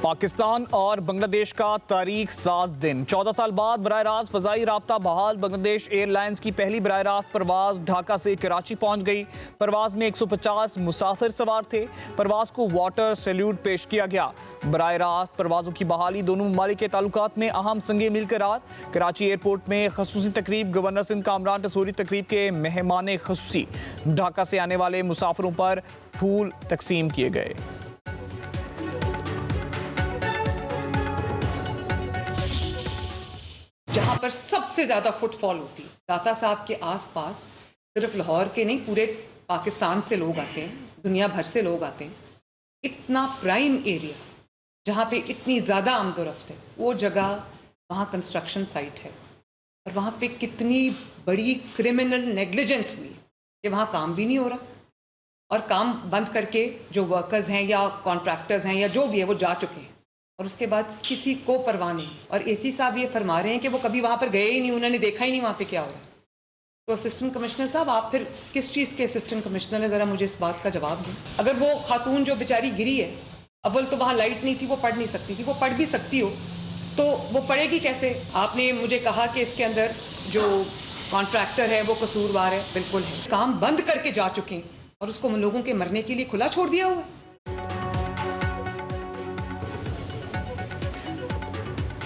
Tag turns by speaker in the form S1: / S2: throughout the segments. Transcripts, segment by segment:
S1: पाकिस्तान और बांग्लादेश का तारीख साज दिन 14 साल बाद बराह रास्त फजाई राब्ता बहाल। बांग्लादेश एयरलाइंस की पहली बराह रास्त परवाज ढाका से कराची पहुंच गई। परवाज में 150 मुसाफिर सवार थे। परवाज को वाटर सैल्यूट पेश किया गया। बराह रास्त परवाजों की बहाली दोनों ममालिक के ताल्लुकात में अहम संगे मिल करार। कराची एयरपोर्ट में खसूसी तकरीब, गवर्नर सिंध कामरान टसूरी तकरीब के मेहमान खसूसी। ढाका से आने वाले मुसाफिरों पर फूल तकसीम किए गए।
S2: जहाँ पर सबसे ज़्यादा फुटफॉल होती है, दाता साहब के आसपास सिर्फ लाहौर के नहीं, पूरे पाकिस्तान से लोग आते हैं, दुनिया भर से लोग आते हैं। इतना प्राइम एरिया जहाँ पे इतनी ज़्यादा आमदोरफ्त है, वो जगह वहाँ कंस्ट्रक्शन साइट है और वहाँ पे कितनी बड़ी क्रिमिनल नेग्लिजेंस हुई कि वहाँ काम भी नहीं हो रहा और काम बंद करके जो वर्कर्स हैं या कॉन्ट्रैक्टर्स हैं या जो भी है वो जा चुके हैं और उसके बाद किसी को परवाह नहीं। और एसी साहब ये फरमा रहे हैं कि वो कभी वहाँ पर गए ही नहीं, उन्होंने देखा ही नहीं वहाँ पे क्या हो रहा है। तो असिस्टेंट कमिश्नर साहब, आप फिर किस चीज़ के असिस्टेंट कमिश्नर हैं, ज़रा मुझे इस बात का जवाब दें। अगर वो खातून जो बेचारी गिरी है, अव्वल तो वहाँ लाइट नहीं थी, वो पढ़ नहीं सकती थी, वो पढ़ भी सकती हो तो वो पढ़ेगी कैसे। आपने मुझे कहा कि इसके अंदर जो कॉन्ट्रैक्टर है वो कसूरवार है, बिल्कुल है। काम बंद करके जा चुके हैं और उसको लोगों के मरने के लिए खुला छोड़ दिया हुआ है।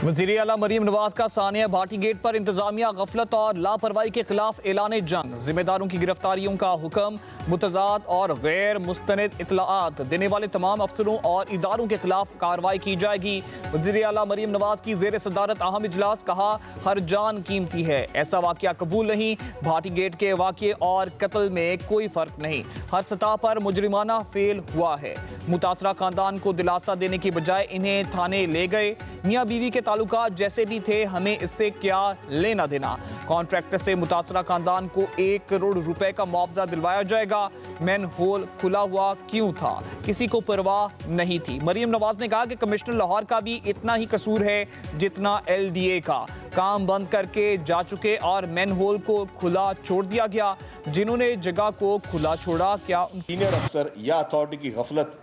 S1: वज़ीर आला मरीम नवाज का सानिया भाटी गेट पर इंतजामिया गफलत और लापरवाही के खिलाफ ऐलान जंग। जिम्मेदारों की गिरफ्तारियों का हुक्म। मुतजाद और गैर मुस्तनद इतलाआत देने वाले तमाम अफसरों और इदारों के खिलाफ कार्रवाई की जाएगी। वज़ीर आला मरीम नवाज की ज़ेर सदारत अहम इजलास। कहा, हर जान कीमती है, ऐसा वाक़या कबूल नहीं। भाटी गेट के वाक़े और कत्ल में कोई फ़र्क नहीं, हर सतह पर मुजरिमाना फेल हुआ है। मुतासरा खानदान को दिलासा देने की बजाय इन्हें थाने ले गए। मियाँ बीवी के ताल्लुकात जैसे भी थे, हमें इससे क्या लेना देना। कॉन्ट्रैक्टर से मुतासरा खानदान को 1 करोड़ रुपए का मुआवजा दिलवाया जाएगा। मैन होल खुला हुआ क्यों था, किसी को परवाह नहीं थी। मरीम नवाज ने कहा कि कमिश्नर लाहौर का भी इतना ही कसूर है जितना LDA का। काम बंद करके जा चुके और मैन होल को खुला छोड़ दिया गया। जिन्होंने जगह को खुला छोड़ा, क्या
S3: सीनियर अफसर या अथॉरिटी की गफलत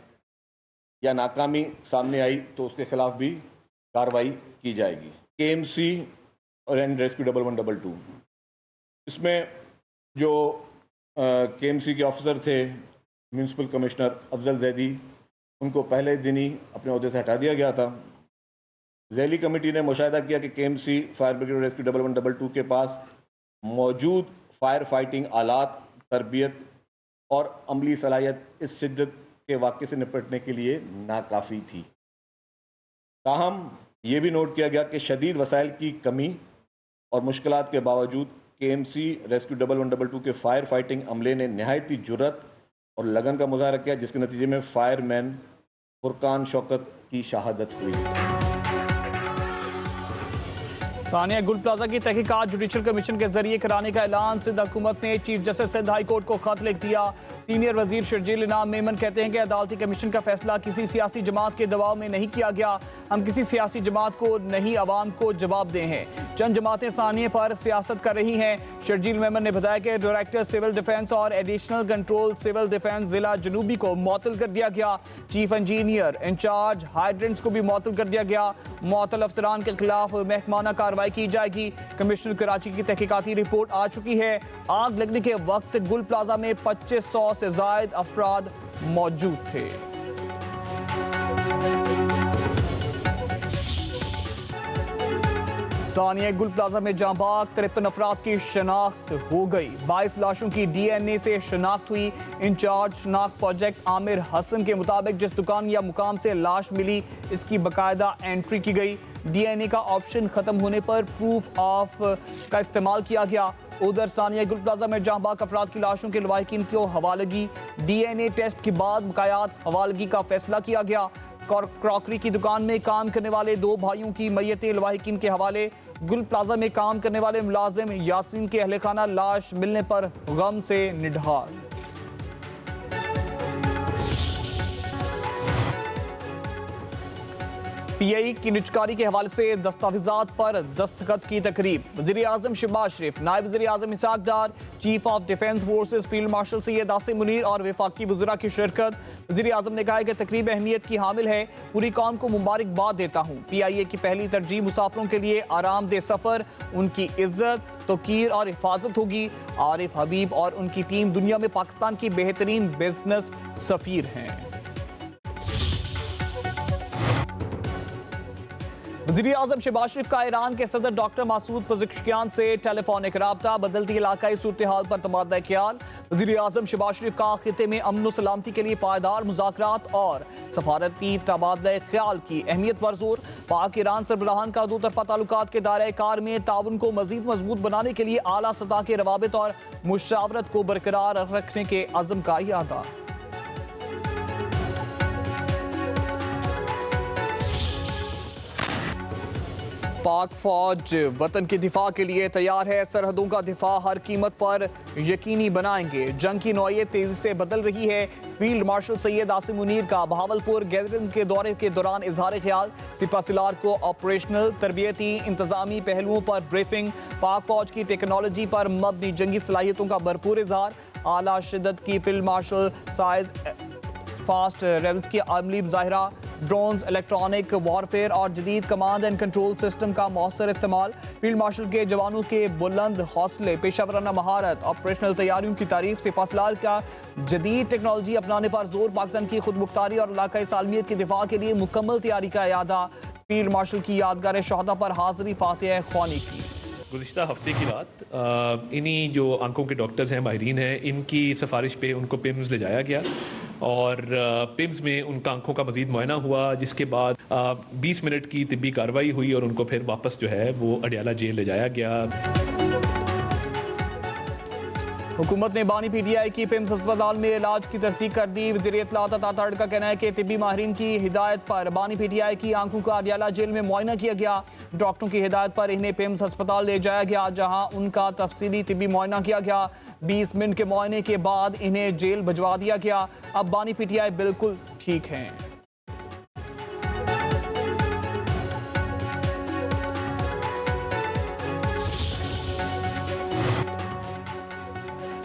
S3: या नाकामी सामने आई तो उसके खिलाफ भी कार्रवाई की जाएगी। KMC और रेस्क्यू 1112, इसमें जो KMC के ऑफिसर थे, म्यूनसिपल कमिश्नर अफजल जैदी, उनको पहले दिन ही अपने ओहदे से हटा दिया गया था। जैली कमेटी ने मुशाहिदा किया कि KMC फायर ब्रिगेड रेस्क्यू 1112 के पास मौजूद फायर फाइटिंग आलात, तरबियत और अमली सलाहियत इस शिद्दत के वाक़े से निपटने के लिए नाकाफ़ी थी। ताहम ये भी नोट किया गया कि शदीद वसाइल की कमी और मुश्किलात के बावजूद KMC रेस्क्यू 1112 के फायर फाइटिंग अमले ने नहायती जुर्रत और लगन का मुजाहरा किया, जिसके नतीजे में फायरमैन फुरकान शौकत की शहादत हुई।
S1: सानिया गुल प्लाजा की तहकीकात जुडिशल कमीशन के जरिए कराने का ऐलान। सिंध हुकूमत ने chief justice Sindh high court को खत लिख दिया। सीनियर वजीर शर्जील इनाम मेमन कहते हैं कि अदालती कमीशन का फैसला किसी सियासी जमात के दबाव में नहीं किया गया। हम किसी सियासी जमात को नहीं, अवाम को जवाब दे हैं। चंद जमातें सानिया पर सियासत कर रही हैं। शर्जील मेमन ने बताया कि डायरेक्टर सिविल डिफेंस और एडिशनल कंट्रोल सिविल डिफेंस जिला जनूबी को मुअत्तल कर दिया गया। चीफ इंजीनियर इंचार्ज हाइड्रेंट्स को भी मुअत्तल कर दिया गया। मुअत्तल अफसरान के खिलाफ महकमाना कार्रवाई की जाएगी। कमिश्नर कराची की तहकीकाती रिपोर्ट आ चुकी है। आग लगने के वक्त गुल प्लाजा में 2500 से ज्यादा अफराद मौजूद थे। सानिया गुल प्लाजा में जांबाग 53 अफराद की शनाख्त हो गई। 22 लाशों की DNA से शनाख्त हुई। इंचार्ज शनाख्त प्रोजेक्ट आमिर हसन के मुताबिक जिस दुकान या मुकाम से लाश मिली, इसकी बाकायदा एंट्री की गई। DNA का ऑप्शन खत्म होने पर प्रूफ ऑफ का इस्तेमाल किया गया। उधर सानिया गुल प्लाजा में जांबाग अफराद की लाशों के लवाहिकीन को हवालगी। DNA टेस्ट के बाद बकायात हवालगी का फैसला किया गया। क्रॉकरी की दुकान में काम करने वाले 2 भाइयों की मैयतें लवाहिकीन के हवाले। गुल प्लाजा में काम करने वाले मुलाजिम यासीन के अहले खाना लाश मिलने पर गम से निढाल। पीआई की निजकारी के हवाले से दस्तावेजात पर दस्तखत की तकरीब। वज़ीर आज़म शहबाज शरीफ, नायब वज़ीर आज़म Ishaq Dar, chief of defence forces field marshal Syed Asim Munir और वफाकी वज़रा की शिरकत। वज़ीर आज़म ने कहा कि तकरीब अहमियत की हामिल है, पूरी कौम को मुबारकबाद देता हूँ। PIA की पहली तरजीह मुसाफिरों के लिए आरामदेह सफ़र, उनकी इज्जत, तौकीर और हिफाजत होगी। आरिफ हबीब और उनकी टीम दुनिया में पाकिस्तान की बेहतरीन बिजनेस सफ़ीर हैं। वज़ीर आज़म शहबाज शरीफ का ईरान के सदर डॉक्टर मासूद पज़ेश्कियान से टेलीफोनिक राब्ता, बदलती इलाकाई सूरत हाल पर तबादला ख्याल। वज़ीर आज़म शहबाज शरीफ का खित्ते में अमन व सलामती के लिए पायदार मुज़ाकरात और सफारती तबादला ख्याल की अहमियत पर जोर। पाक ईरान सरबराहान का दो तरफा ताल्लुकात के दायरे कार में ताउन को मज़ीद मजबूत बनाने के लिए आला सतह के रवाबित और मुशावरत को बरकरार रखने के अज़्म का इरादा। पाक फौज वतन के दिफा के लिए तैयार है, सरहदों का दिफा हर कीमत पर यकीनी बनाएंगे। जंग की नौयत तेजी से बदल रही है। फील्ड मार्शल सैयद आसिम मुनीर का बहावलपुर गैदरिंग के दौरे के दौरान इजहार ख्याल। सिपहसालार को ऑपरेशनल, तरबियती, इंतजामी पहलुओं पर ब्रीफिंग। पाक फौज की टेक्नोलॉजी पर मबनी जंगी सलाहियतों का भरपूर इजहार। आला शिद्दत की field marshal size fast reveals की अमली मुजाहिरा। ड्रोन्स, इलेक्ट्रॉनिक वॉरफेयर और जदीद कमांड एंड कंट्रोल सिस्टम का मौसर इस्तेमाल। फील्ड मार्शल के जवानों के बुलंद हौसले, पेशा वराना महारत, ऑपरेशनल तैयारियों की तारीफ। सिपहसालार का जदीद टेक्नोलॉजी अपनाने पर जोर। पाकिस्तान की खुद मुख्तारी और इलाकाई सालमियत के दिफा के लिए मुकम्मल तैयारी का यादा। फील्ड मार्शल की यादगार शहादा पर हाजिरी फातिह ख्वानी की।
S4: गुज़िश्ता हफ्ते की रात इन्हीं जो आंखों के डॉक्टर्स हैं, माहिरीन हैं, इनकी सिफारिश पे उनको पिम्स ले जाया गया और पिम्स में उनका आंखों का मज़ीद मुआयना हुआ, जिसके बाद 20 मिनट की तिब्बी कार्रवाई हुई और उनको फिर वापस जो है वो अडियाला जेल ले जाया गया।
S1: हुकूमत ने बानी PTI की पिम्स अस्पताल में इलाज की तस्दीक कर दी। वज़ीर इत्तलात अता तारड़ का कहना है कि तिब्बी माहिरीन की हिदायत पर बानी PTI की आंखों का अडियाला जेल में मुआयना किया गया। डॉक्टरों की हिदायत पर इन्हें पिम्स अस्पताल ले जाया गया, जहां उनका तफसीली तिब्बी मुआयना किया गया। 20 मिनट के मुआयने के बाद इन्हें जेल भिजवा दिया गया। अब बानी PTI बिल्कुल ठीक हैं।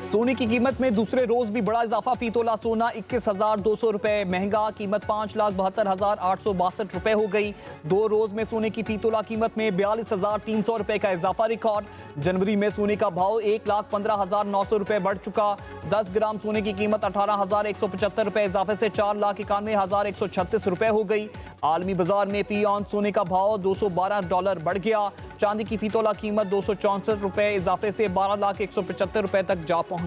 S1: सोने की कीमत में दूसरे रोज भी बड़ा इजाफा। फी तोला सोना 21,200 रुपए महंगा, कीमत 5,72,862 रुपए हो गई। 2 रोज में सोने की फी तोला कीमत में 42,300 रुपए का इजाफा रिकॉर्ड। जनवरी में सोने का भाव 1,15,900 रुपए बढ़ चुका। 10 ग्राम सोने की कीमत 18,175 रुपए इजाफे से 4,91,136 रुपए हो गई। आलमी बाजार में फी ऑन सोने का भाव $212 बढ़ गया। चांदी की फी तोला कीमत 264 रुपए इजाफे से 12,175 रुपए तक जा पहुंची।